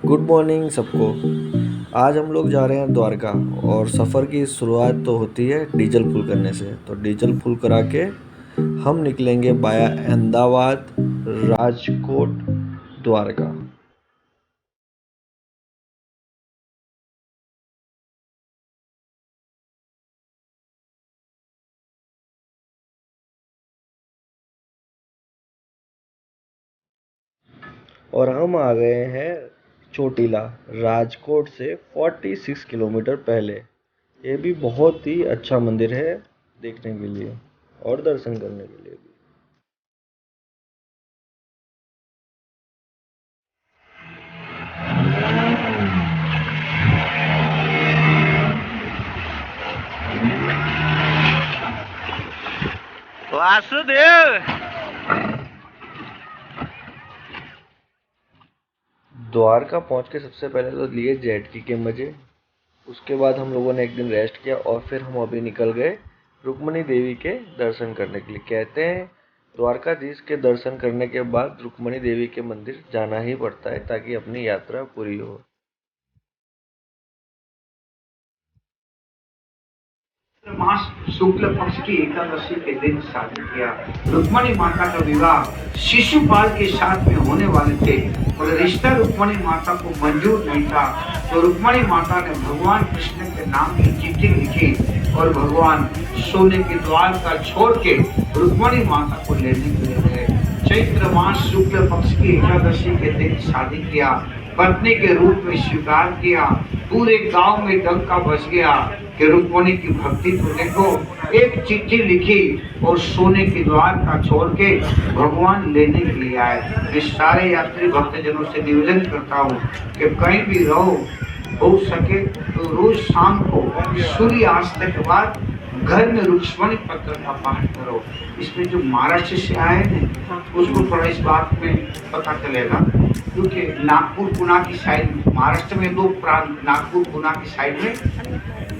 Good morning सबको। आज हम लोग जा रहे हैं द्वारका और सफ़र की शुरुआत तो होती है डीजल फुल करने से। तो डीजल फुल करा के हम निकलेंगे बाया अहमदाबाद, राजकोट, द्वारका। और हम आ गए हैं चोटीला, राजकोट से 46 किलोमीटर पहले। ये भी बहुत ही अच्छा मंदिर है देखने के लिए और दर्शन करने के लिए भी। वासुदेव। द्वारका पहुंच के सबसे पहले तो लिए जेट के मजे। उसके बाद हम लोगों ने एक दिन रेस्ट किया और फिर हम अभी निकल गए रुक्मणी देवी के दर्शन करने के लिए। कहते हैं द्वारकाधीश के दर्शन करने के बाद रुक्मणी देवी के मंदिर जाना ही पड़ता है ताकि अपनी यात्रा पूरी हो। मास शुक्ल पक्ष की एकादशी के दिन शादी किया। रुक्मणी माता का विवाह शिशुपाल के साथ में होने वाले थे और रिश्ता रुक्मणी माता को मंजूर नहीं था, तो रुक्मणी माता ने भगवान कृष्ण के नाम की चिट्ठी लिखी और भगवान सोने के द्वार का छोड़ के रुक्मणी माता को लेने के लिए गए। चैत्र मास शुक्ल पक्ष की एकादशी के दिन शादी किया, पत्नी के रूप में स्वीकार किया। पूरे गांव में डंका बज गया कि रुक्मणी की भक्ति तो देखो। एक चिट्ठी लिखी और सोने के द्वार का छोड़ के भगवान लेने के लिए आए। मैं सारे यात्री भक्तजनों से निवेदन करता हूँ कि कहीं भी रहो, हो सके तो रोज शाम को सूर्यास्त के बाद घर में रुक्मणी पत्र का पाठ करो। इसमें जो महाराष्ट्र से आए हैं उसको थोड़ा इस बात में पता चलेगा, क्योंकि नागपुर पुणे की साइड, महाराष्ट्र में दो प्रांत, नागपुर पुणे की साइड में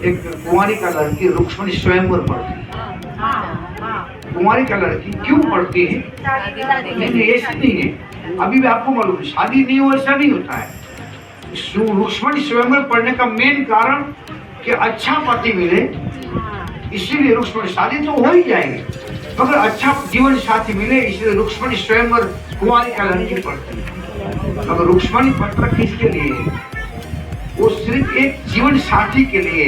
एक कुंवारी का लड़की रुक्मणी स्वयंवर पढ़ती है। कुंवारी का लड़की क्यों पढ़ती है? नहीं, ऐसी नहीं है। अभी भी आपको मालूम है, शादी नहीं हो ऐसा नहीं होता है। रुक्मणी स्वयंवर पढ़ने का मेन कारण कि अच्छा पति मिले, इसीलिए रुक्मणी, शादी तो हो ही जाएगी मगर अच्छा जीवन साथी मिले, इसलिए रुक्मणी स्वयंवर कुंवारी का लड़की पढ़ती है। मगर रुक्मणी पत्र किसके लिए है? वो सिर्फ एक जीवन साथी के लिए,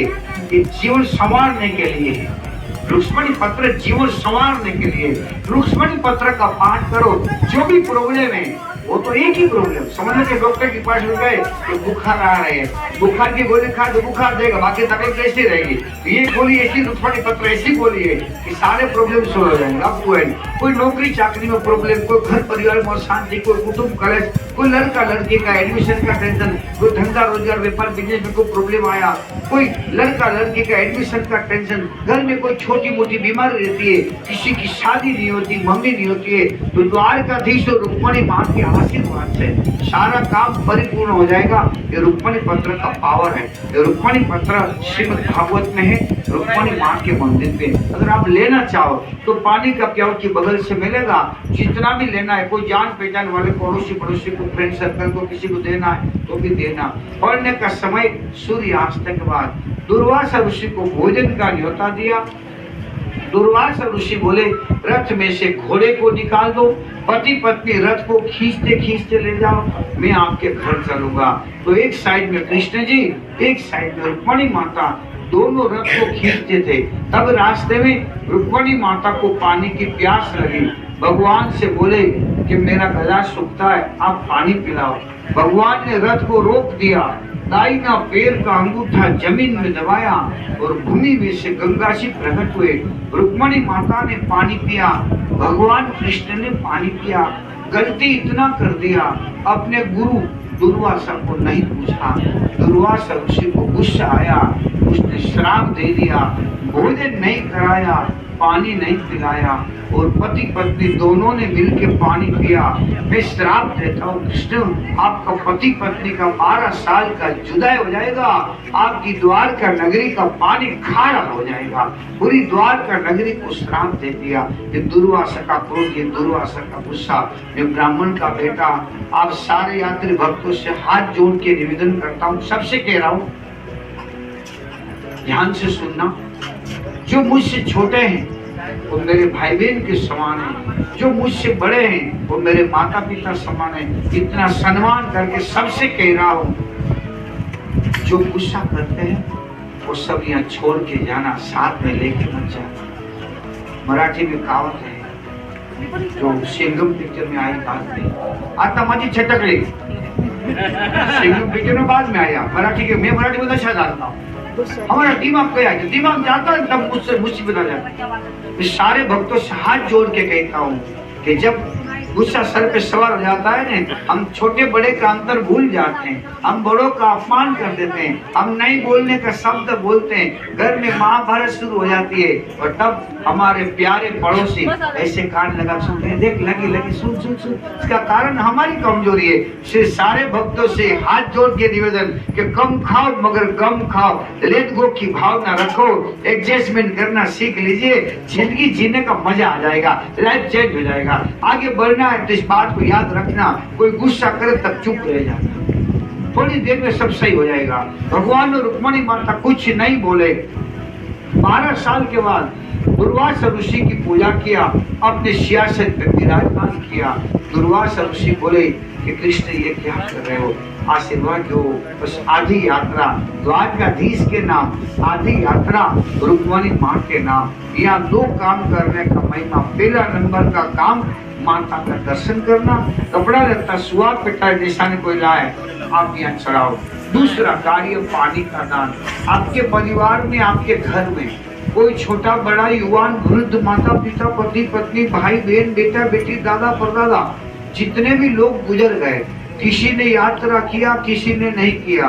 एक जीवन संवारने के लिए है। रुक्मणी पत्र जीवन संवारने के लिए। रुक्मणी पत्र का पाठ करो। जो भी प्रॉब्लम है वो तो एक ही प्रॉब्लम, समझ के डॉक्टर के पास गए तो बुखार आ रहे हैं, बुखार की गोली खा तो बुखार देगा, बाकी तकलीफ कैसी रहेगी? तो ये गोली ऐसी, रुक्मणी पत्र ऐसी गोली है कि सारे प्रॉब्लम सोल्व हो जाएंगे। आपको है कोई नौकरी चाकरी में प्रॉब्लम, कोई घर परिवार में अशांति, कोई कुटुंब कलेश, कोई लड़का लड़की का एडमिशन का टेंशन, कोई धंधा रोजगार व्यापार बिजनेस में कोई प्रॉब्लम आया, कोई लड़का लड़की का एडमिशन का टेंशन, घर में कोई छोटी मोटी बीमारी रहती है, किसी की शादी नहीं होती, मम्मी नहीं होती है, तो द्वारकाधीश और रुक्मणी मां के आशीर्वाद से सारा काम परिपूर्ण हो जाएगा। ये रुक्मणी पत्र का पावर है। ये रुक्मणी पत्र श्रीमद् भागवत में है, रुक्मणी मां के मंदिर पे। अगर आप लेना चाहो तो पानी का प्याऊ की बगल से मिलेगा, जितना भी लेना है, कोई जान पहचान वाले पड़ोसी पड़ोसी को, फ्रेंड सर्कल को किसी को देना है तो भी देना। पढ़ने का समय सूर्यास्त के बाद। दुर्वासा ऋषि को भोजन का न्योता दिया। दुर्वासा ऋषि बोले रथ में से घोड़े को निकाल दो, पति पत्नी रथ को खींचते खींचते ले जाओ, मैं आपके घर चलूंगा। तो एक साइड में कृष्ण जी, एक साइड में रुक्मणी माता, दोनों रथ को खींचते थे। तब रास्ते में रुक्मणी माता को पानी की प्यास लगी। भगवान से बोले कि मेरा गला सूखता है, आप पानी पिलाओ। भगवान ने रथ को रोक दिया, दाहिना पैर का अंगूठा जमीन में दबाया और भूमि में से गंगा जी प्रकट हुए। रुक्मणी माता ने पानी पिया, भगवान कृष्ण ने पानी पिया। गलती इतना कर दिया, अपने गुरु दुर्वासा को नहीं पूछा। दुर्वासा ऋषि को गुस्सा आया, उसने श्राप दे दिया, भोजन नहीं कराया। पानी नहीं पिलाया और पति पत्नी दोनों ने मिलकर पानी पिया, मैं श्राप देता हूँ कृष्ण, आपका पति पत्नी का 12 साल का जुदाई हो जाएगा, आपकी द्वारका नगरी का पानी खारा हो जाएगा। पूरी द्वारका नगरी को श्राप दे दिया। ये दुर्वासा का क्रोध, ये दुर्वासा का गुस्सा। मैं ब्राह्मण का बेटा आप सारे यात्री भक्तों से हाथ जोड़ के निवेदन करता हूँ, सबसे कह रहा हूँ ध्यान से सुनना। जो मुझसे छोटे हैं वो मेरे भाई बहन के समान है, जो मुझसे बड़े हैं वो मेरे माता पिता समान है। इतना सम्मान करके सबसे कह रहा हूँ, जो गुस्सा करते हैं वो सब यहाँ छोड़ के जाना, साथ में लेके मत जाना। मराठी में कहावत है जो सिंघम पिक्चर में आई बात में, आता माझी छटकली। सिंघम पिक्चर में बाद में आया, मराठी के मैं मराठी में अच्छा जानता हूँ। हमारा दिमाग गया, दिमाग जाता है तब मुझसे मुसीबत आ जाती है। मैं सारे भक्तों से हाथ जोड़ के कहता हूँ कि जब गुस्सा सर पे सवार हो जाता है ना, हम छोटे बड़े का अंतर भूल जाते हैं, हम बड़ों का अपमान कर देते हैं, हम नहीं बोलने का शब्द बोलते हैं, घर में महाभारत शुरू हो जाती है और तब हमारे प्यारे पड़ोसी ऐसे कान लगा सुनते हैं, देख लगी लगी सुन सुन सुन। इसका कारण हमारी कमजोरी है। इसलिए सारे भक्तों से हाथ जोड़ के निवेदन कि कम खाओ मगर गम खाओ, लेट गो की भावना रखो, एडजस्टमेंट करना सीख लीजिए, जिंदगी जीने का मजा आ जाएगा, लाइफ चेंज हो जाएगा। आगे बढ़ना है तो इस बात को याद रखना, कोई गुस्सा करे तब चुप रह जाना, थोड़ी देर में सब सही हो जाएगा। भगवान ने रुक्मणी माता कुछ नहीं बोले। 12 साल के बाद दुर्वासा ऋषि की पूजा किया, अपने सियासत पे विराजमान किया। दुर्वासा ऋषि बोले कि कृष्ण ये क्या कर रहे हो, आशीर्वाद दो। बस आधी यात्रा द्वारकाधीश के नाम, आधी यात्रा रुक्मणी माँ के नाम। यहाँ 2 काम करने का महिमा। पहला नंबर का काम माता का दर्शन करना, कपड़ा लगता सुहा पिटा निशान कोई लाए आप यहाँ चढ़ाओ। दूसरा कार्य पानी का दान। आपके परिवार में, आपके घर में कोई छोटा बड़ा युवान वृद्ध, माता पिता, पति पत्नी, भाई बहन, बेटा बेटी, दादा परदादा, जितने भी लोग गुजर गए, किसी ने यात्रा किया किसी ने नहीं किया,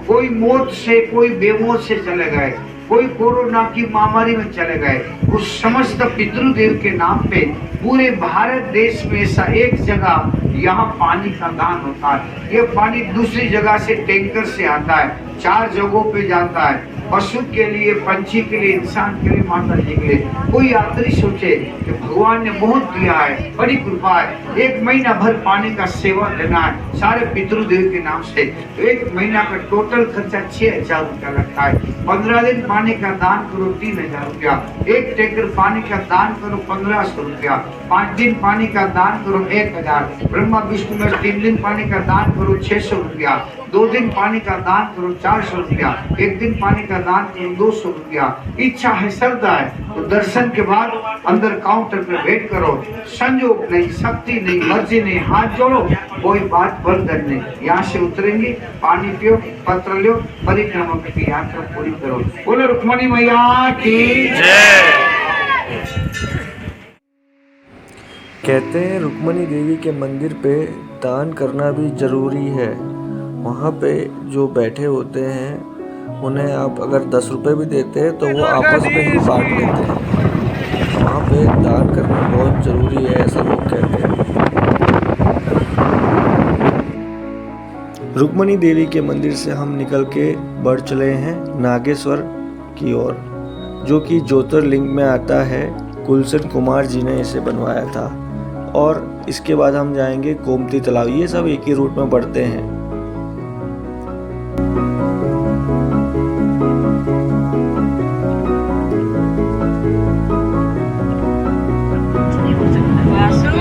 कोई मौत से कोई बेमौत से चले गए, कोई कोरोना की महामारी में चले गए, उस समस्त पितृदेव के नाम पे पूरे भारत देश में ऐसा एक जगह यहाँ पानी का दान होता है। ये पानी दूसरी जगह से टैंकर से आता है, 4 जगहों पे जाता है, पशु के लिए, पंछी के लिए, इंसान के लिए, माता जी के लिए। कोई यात्री सोचे कि भगवान ने बहुत दिया है, बड़ी कृपा है, 1 महीना भर पानी का सेवा देना है सारे पितृदेव के नाम से, तो 1 महीना का टोटल खर्चा 6000 रुपया लगता है। 15 दिन पानी का दान करो 3000 रुपया, 1 टैंकर पानी का दान करो 1500 रुपया, 5 दिन पानी का दान करो 1000, ब्रह्मा विष्णु में 3 दिन पानी का दान करो 600 रुपया, 2 दिन पानी का दान करो 400 रुपया, 1 दिन पानी का दान करो 200 रुपया। इच्छा है, श्रद्धा है तो दर्शन के बाद अंदर काउंटर पे वेट करो। संयोग नहीं, शक्ति नहीं, मर्जी नहीं, हाथ जोड़ो, कोई बात बंधन नहीं। यहाँ से उतरेंगे, पानी पियो, पत्र लो, परिक्रमा की यात्रा पूरी करो। बोलो रुक्मणी मैया की जय। कहते हैं रुक्मणी देवी के मंदिर पे दान करना भी ज़रूरी है। वहाँ पे जो बैठे होते हैं उन्हें आप अगर 10 रुपये भी देते हैं तो वो आपस में ही बांट लेते हैं। वहाँ पे दान करना बहुत ज़रूरी है, ऐसा लोग कहते हैं। रुक्मणी देवी के मंदिर से हम निकल के बढ़ चले हैं नागेश्वर की ओर, जो कि ज्योतिर्लिंग में आता है। कुलसन कुमार जी ने इसे बनवाया था। और इसके बाद हम जाएंगे गोमती तालाब। ये सब एक ही रूट में बढ़ते हैं।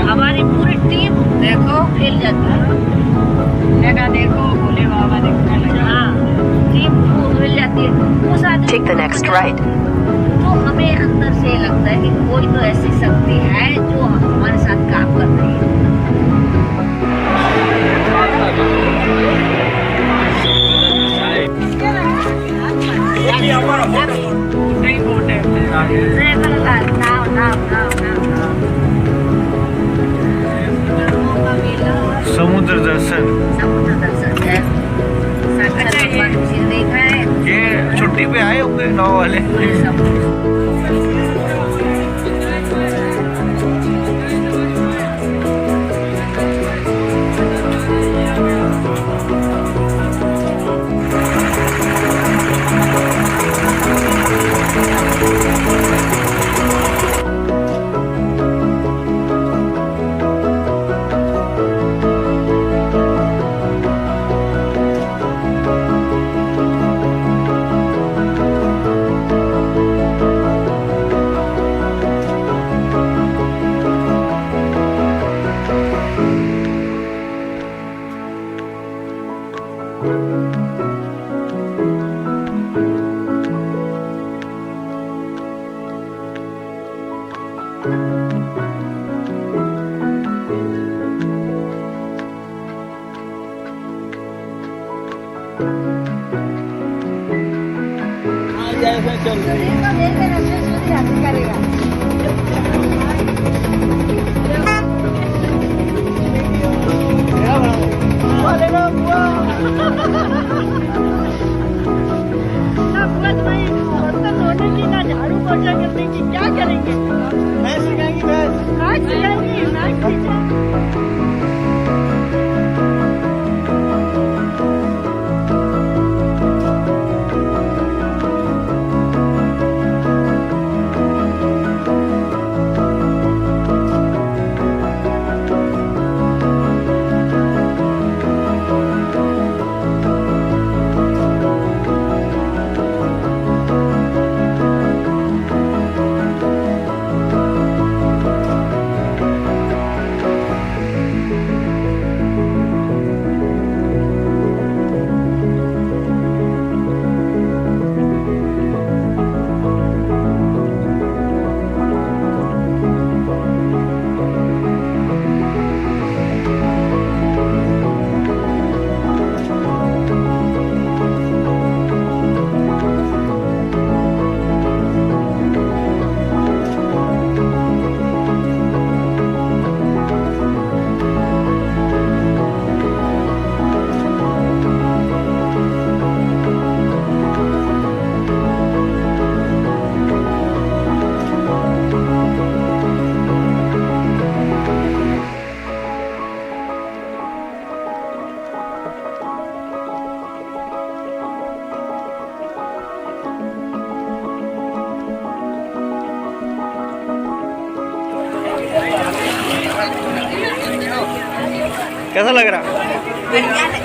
हमारी पूरी टीम देखो हिल जाती है, देखो भोले बाबा देखने लगे। हाँ, टीम हिल जाती है। उस आदमी Take the next right. तो हमें अंदर से लगता है कि कोई तो ऐसी शक्ति है जो हमारे साथ काम कर रही है। समुद्र दर्शन है। देखा है, ये छुट्टी पे आए होंगे नाव वाले। झाड़ू पोछा करने की क्या करेंगे? मैं सिखाएंगी कैसा लग रहा?